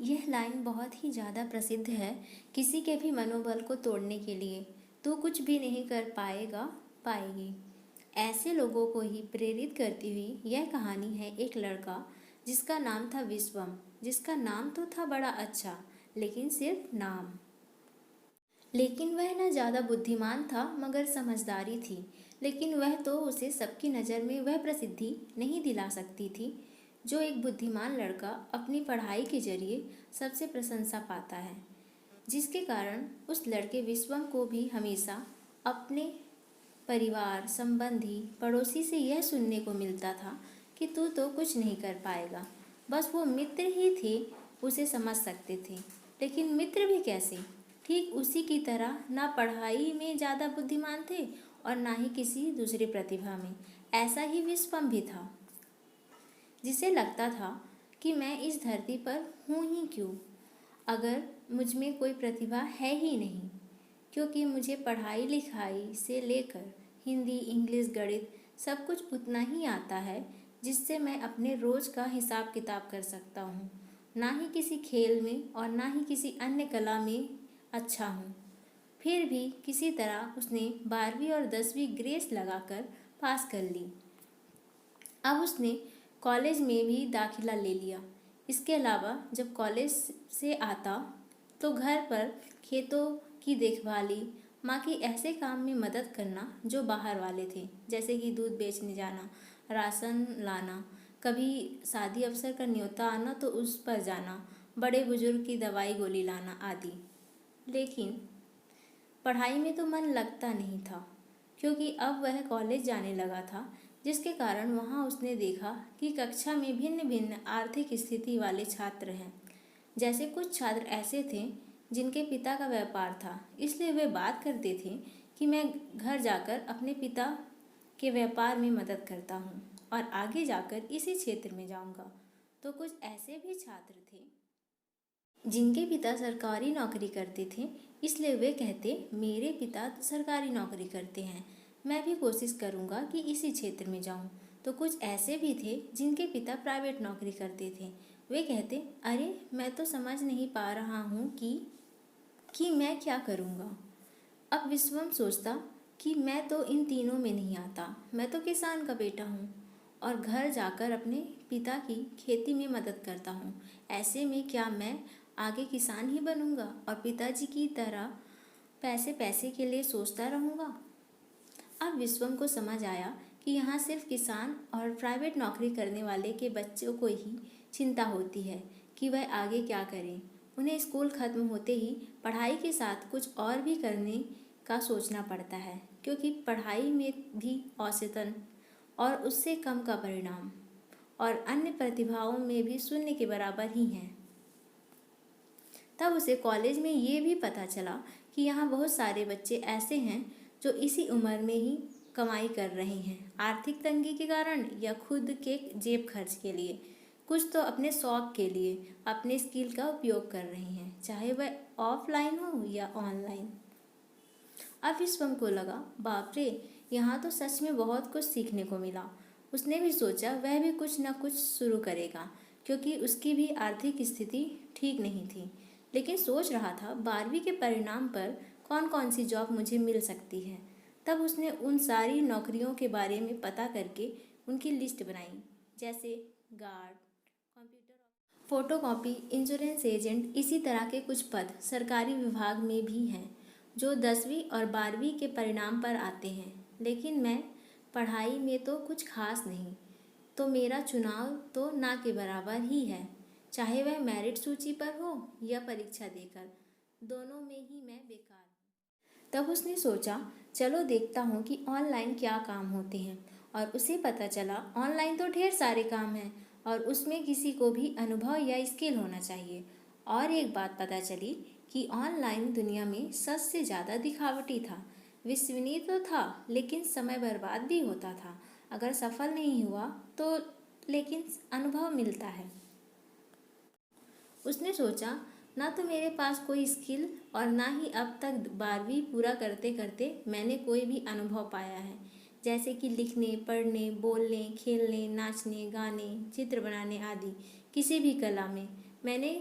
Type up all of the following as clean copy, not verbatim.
यह लाइन बहुत ही ज़्यादा प्रसिद्ध है किसी के भी मनोबल को तोड़ने के लिए। तू कुछ भी नहीं कर पाएगा, पाएगी। ऐसे लोगों को ही प्रेरित करती हुई यह कहानी है एक लड़का जिसका नाम था विश्वम, जिसका नाम तो था बड़ा अच्छा, लेकिन सिर्फ नाम। लेकिन वह न ज़्यादा बुद्धिमान था मगर समझदारी थी। लेकिन वह तो उसे सबकी नज़र में वह प्रसिद्धि नहीं दिला सकती थी जो एक बुद्धिमान लड़का अपनी पढ़ाई के जरिए सबसे प्रशंसा पाता है, जिसके कारण उस लड़के विश्वम को भी हमेशा अपने परिवार, संबंधी, पड़ोसी से यह सुनने को मिलता था कि तू तो कुछ नहीं कर पाएगा। बस वो मित्र ही थे उसे समझ सकते थे, लेकिन मित्र भी कैसे? ठीक उसी की तरह ना पढ़ाई में ज़्यादा बुद्धिमान थे और ना ही किसी दूसरी प्रतिभा में। ऐसा ही विश्वम भी था, जिसे लगता था कि मैं इस धरती पर हूँ ही क्यों, अगर मुझ में कोई प्रतिभा है ही नहीं, क्योंकि मुझे पढ़ाई लिखाई से लेकर हिंदी, इंग्लिश, गणित सब कुछ उतना ही आता है जिससे मैं अपने रोज़ का हिसाब किताब कर सकता हूँ। ना ही किसी खेल में और ना ही किसी अन्य कला में अच्छा हूँ। फिर भी किसी तरह उसने 12वीं और 10वीं ग्रेस लगाकर पास कर ली। अब उसने कॉलेज में भी दाखिला ले लिया। इसके अलावा जब कॉलेज से आता तो घर पर खेतों की देखभाली, माँ की ऐसे काम में मदद करना जो बाहर वाले थे, जैसे कि दूध बेचने जाना, राशन लाना, कभी शादी अवसर का न्योता आना तो उस पर जाना, बड़े बुजुर्ग की दवाई गोली लाना आदि। लेकिन पढ़ाई में तो मन लगता नहीं था, क्योंकि अब वह कॉलेज जाने लगा था, जिसके कारण वहाँ उसने देखा कि कक्षा में भिन्न भिन्न आर्थिक स्थिति वाले छात्र हैं। जैसे कुछ छात्र ऐसे थे जिनके पिता का व्यापार था, इसलिए वे बात करते थे कि मैं घर जाकर अपने पिता के व्यापार में मदद करता हूँ और आगे जाकर इसी क्षेत्र में जाऊँगा। तो कुछ ऐसे भी छात्र थे जिनके पिता सरकारी नौकरी करते थे, इसलिए वे कहते मेरे पिता सरकारी नौकरी करते हैं, मैं भी कोशिश करूँगा कि इसी क्षेत्र में जाऊँ। तो कुछ ऐसे भी थे जिनके पिता प्राइवेट नौकरी करते थे, वे कहते अरे मैं तो समझ नहीं पा रहा हूँ कि मैं क्या करूँगा। अब विश्वम सोचता कि मैं तो इन तीनों में नहीं आता, मैं तो किसान का बेटा हूँ और घर जाकर अपने पिता की खेती में मदद करता हूँ। ऐसे में क्या मैं आगे किसान ही बनूँगा और पिताजी की तरह पैसे पैसे के लिए सोचता रहूँगा। अब विश्वम को समझ आया कि यहाँ सिर्फ किसान और प्राइवेट नौकरी करने वाले के बच्चों को ही चिंता होती है कि वह आगे क्या करें। उन्हें स्कूल खत्म होते ही पढ़ाई के साथ कुछ और भी करने का सोचना पड़ता है, क्योंकि पढ़ाई में भी औसतन और उससे कम का परिणाम और अन्य प्रतिभाओं में भी शून्य के बराबर ही हैं। तब उसे कॉलेज में ये भी पता चला कि यहाँ बहुत सारे बच्चे ऐसे हैं जो इसी उम्र में ही कमाई कर रहे हैं, आर्थिक तंगी के कारण या खुद के जेब खर्च के लिए, कुछ तो अपने शौक के लिए अपने स्किल का उपयोग कर रहे हैं, चाहे वह ऑफलाइन हो या ऑनलाइन। अब विश्वम को लगा बाप रे, यहाँ तो सच में बहुत कुछ सीखने को मिला। उसने भी सोचा वह भी कुछ न कुछ शुरू करेगा, क्योंकि उसकी भी आर्थिक स्थिति ठीक नहीं थी। लेकिन सोच रहा था 12वीं के परिणाम पर कौन कौन सी जॉब मुझे मिल सकती है। तब उसने उन सारी नौकरियों के बारे में पता करके उनकी लिस्ट बनाई, जैसे guard, computer, photocopy, insurance agent, इसी तरह के कुछ पद सरकारी विभाग में भी हैं जो 10वीं और 12वीं के परिणाम पर आते हैं। लेकिन मैं पढ़ाई में तो कुछ खास नहीं, तो मेरा चुनाव तो ना के बराबर ही है, चाहे वह मेरिट सूची पर हो या परीक्षा देकर, दोनों में ही मैं बेकार हूँ। तब उसने सोचा चलो देखता हूँ कि ऑनलाइन क्या काम होते हैं, और उसे पता चला ऑनलाइन तो ढेर सारे काम हैं और उसमें किसी को भी अनुभव या स्किल होना चाहिए। और एक बात पता चली कि ऑनलाइन दुनिया में सच से ज़्यादा दिखावटी था। विश्वसनीय तो था लेकिन समय बर्बाद भी होता था, अगर सफल नहीं हुआ तो, लेकिन अनुभव मिलता है। उसने सोचा ना तो मेरे पास कोई स्किल और ना ही अब तक 12वीं पूरा करते करते मैंने कोई भी अनुभव पाया है, जैसे कि लिखने, पढ़ने, बोलने, खेलने, नाचने, गाने, चित्र बनाने आदि किसी भी कला में मैंने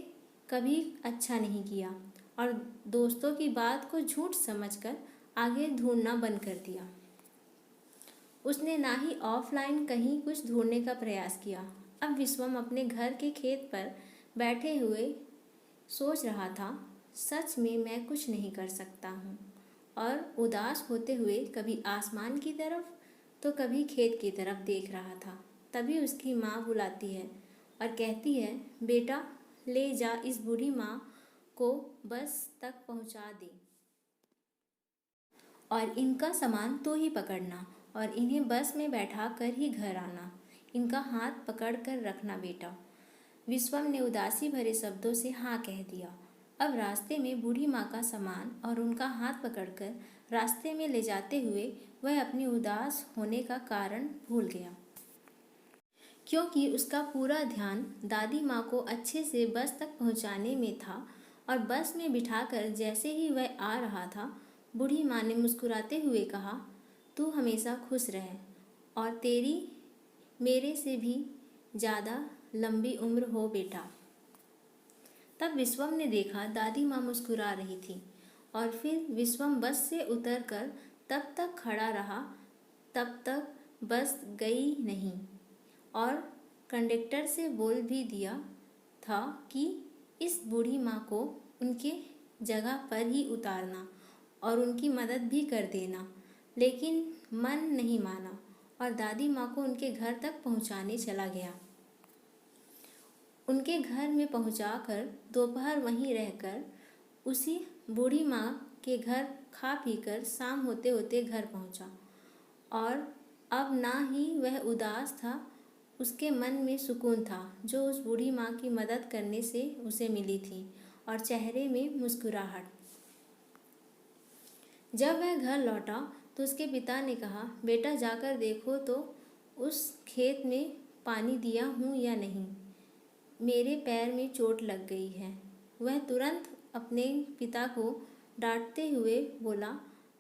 कभी अच्छा नहीं किया और दोस्तों की बात को झूठ समझकर आगे ढूंढना बंद कर दिया। उसने ना ही ऑफलाइन कहीं कुछ ढूंढने का प्रयास किया। अब विश्वम अपने घर के खेत पर बैठे हुए सोच रहा था, सच में मैं कुछ नहीं कर सकता हूँ। और उदास होते हुए कभी आसमान की तरफ तो कभी खेत की तरफ देख रहा था। तभी उसकी माँ बुलाती है और कहती है, बेटा ले जा इस बूढ़ी माँ को बस तक पहुँचा दे और इनका सामान तो ही पकड़ना और इन्हें बस में बैठा कर ही घर आना। इनका हाथ पकड़ कर रखना बेटा। विश्वम ने उदासी भरे शब्दों से हाँ कह दिया। अब रास्ते में बूढ़ी माँ का सामान और उनका हाथ पकड़कर रास्ते में ले जाते हुए वह अपनी उदास होने का कारण भूल गया, क्योंकि उसका पूरा ध्यान दादी माँ को अच्छे से बस तक पहुँचाने में था। और बस में बिठाकर जैसे ही वह आ रहा था, बूढ़ी माँ ने मुस्कुराते हुए कहा, तू हमेशा खुश रहे और तेरी मेरे से भी ज़्यादा लंबी उम्र हो बेटा। तब विश्वम ने देखा दादी माँ मुस्कुरा रही थी और फिर विश्वम बस से उतरकर तब तक खड़ा रहा तब तक बस गई नहीं और कंडक्टर से बोल भी दिया था कि इस बूढ़ी माँ को उनके जगह पर ही उतारना और उनकी मदद भी कर देना। लेकिन मन नहीं माना और दादी माँ को उनके घर तक पहुँचाने चला गया। उनके घर में पहुंचाकर दोपहर वहीं रहकर उसी बूढ़ी माँ के घर खा पीकर शाम होते होते घर पहुंचा। और अब ना ही वह उदास था, उसके मन में सुकून था जो उस बूढ़ी माँ की मदद करने से उसे मिली थी और चेहरे में मुस्कुराहट। जब वह घर लौटा तो उसके पिता ने कहा, बेटा जाकर देखो तो उस खेत में पानी दिया हूँ या नहीं, मेरे पैर में चोट लग गई है। वह तुरंत अपने पिता को डांटते हुए बोला,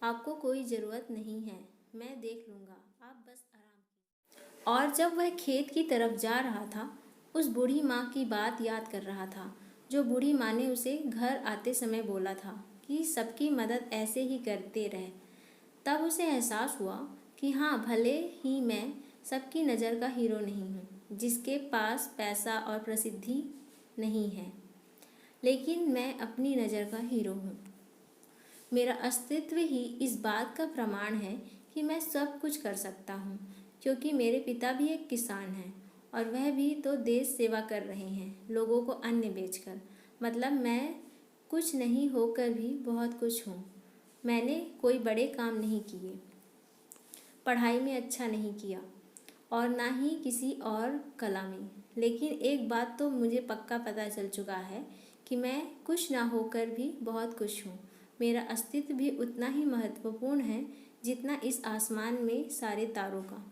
आपको कोई ज़रूरत नहीं है, मैं देख लूँगा, आप बस आराम कीजिए। और जब वह खेत की तरफ जा रहा था, उस बूढ़ी माँ की बात याद कर रहा था जो बूढ़ी माँ ने उसे घर आते समय बोला था कि सबकी मदद ऐसे ही करते रहे। तब उसे एहसास हुआ कि हाँ, भले ही मैं सबकी नज़र का हीरो नहीं हूँ, जिसके पास पैसा और प्रसिद्धि नहीं है, लेकिन मैं अपनी नज़र का हीरो हूँ। मेरा अस्तित्व ही इस बात का प्रमाण है कि मैं सब कुछ कर सकता हूँ, क्योंकि मेरे पिता भी एक किसान हैं और वह भी तो देश सेवा कर रहे हैं, लोगों को अन्न बेचकर। मतलब मैं कुछ नहीं होकर भी बहुत कुछ हूँ। मैंने कोई बड़े काम नहीं किए, पढ़ाई में अच्छा नहीं किया और ना ही किसी और कला में, लेकिन एक बात तो मुझे पक्का पता चल चुका है कि मैं कुछ ना होकर भी बहुत खुश हूँ। मेरा अस्तित्व भी उतना ही महत्वपूर्ण है जितना इस आसमान में सारे तारों का।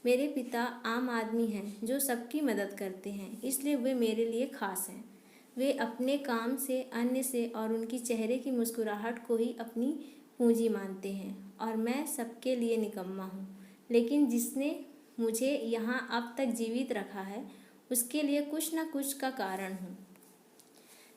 मेरे पिता आम आदमी हैं जो सबकी मदद करते हैं, इसलिए वे मेरे लिए खास हैं। वे अपने काम से, अन्य से और उनकी चेहरे की मुस्कुराहट को ही अपनी पूंजी मानते हैं और मैं सबके लिए निकम्मा हूँ, लेकिन जिसने मुझे यहाँ अब तक जीवित रखा है उसके लिए कुछ ना कुछ का कारण हूँ।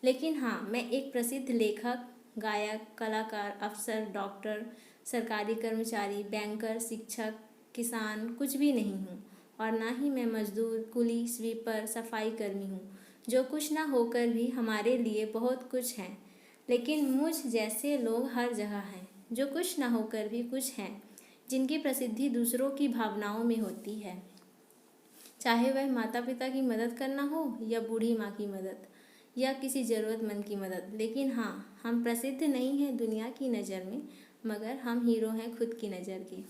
लेकिन हाँ, मैं एक प्रसिद्ध लेखक, गायक, कलाकार, अफसर, डॉक्टर, सरकारी कर्मचारी, बैंकर, शिक्षक, किसान कुछ भी नहीं हूँ। और ना ही मैं मजदूर, कुली, स्वीपर, सफाई कर्मी हूँ, जो कुछ ना होकर भी हमारे लिए बहुत कुछ हैं। लेकिन मुझ जैसे लोग हर जगह हैं, जो कुछ ना होकर भी कुछ हैं, जिनकी प्रसिद्धि दूसरों की भावनाओं में होती है, चाहे वह माता पिता की मदद करना हो या बूढ़ी माँ की मदद या किसी ज़रूरतमंद की मदद। लेकिन हाँ, हम प्रसिद्ध नहीं हैं दुनिया की नज़र में, मगर हम हीरो हैं खुद की नज़र के।